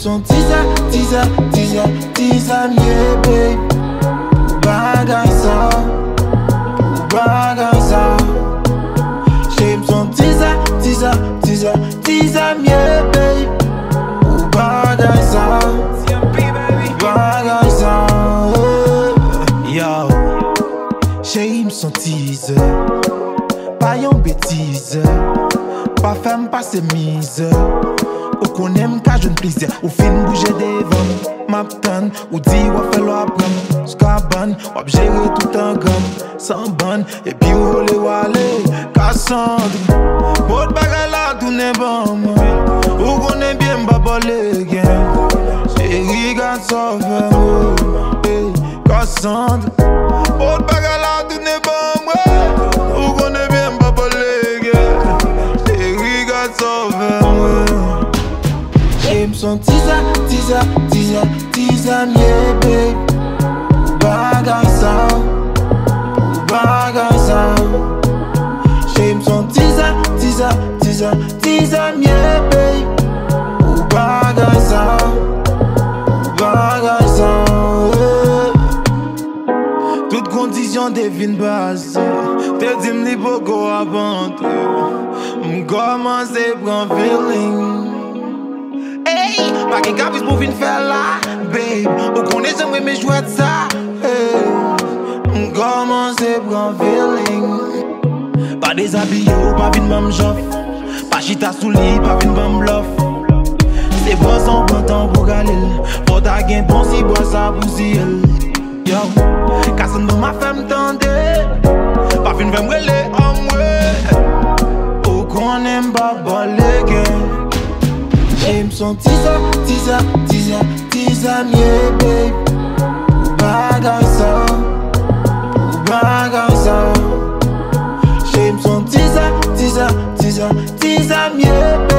son teaser, yeah, babe. Bagay ça. J'aime son teaser, yeah, babe. Bagay ça. Yo, j'aime son teaser. Pas yon bêtise. Pas femme, pas ses mises. Ou qu'on aime qu'à jeune plaisir. Ou fin bouger devant. Ma tonne, ou dit ou fait l'apprendre. Scabane, ou gérer tout un gomme. Sans bonne, et puis ou voler ou aller. Cassandre, votre bagarre là, tout n'est bon. Ou qu'on aime bien baboler, chérie, garde ça, Cassandre, votre bagarre là, tout n'est bon. Ou qu'on aime bien baboler, chérie, garde ça, j'aime son teaser, yeah, babe. Bagay ça. J'aime son teaser, yeah, babe. Bagay ça. Toute condition devine base. Te dis m'li beaucoup avant tout. M'commence à prendre feeling. Hey, pas qu'un caprice pour venir faire là, babe. Ou qu'on est jamais mais jouer de ça. Hey, m'commence à prendre feeling. Pas déshabillé ou pas vine m'am joff. Pas chita sous lit, pas vine m'am bluff. C'est bon sans bon temps pour galer. Faut ta gain bon si bois ça pour si elle. Yo, casse nous ma femme tendait. Pas vine va m'rele en moi. Ou qu'on aime pas baller gain. J'aime son teaser, yeah, babe. Bagay ça. J'aime son teaser, yeah, babe.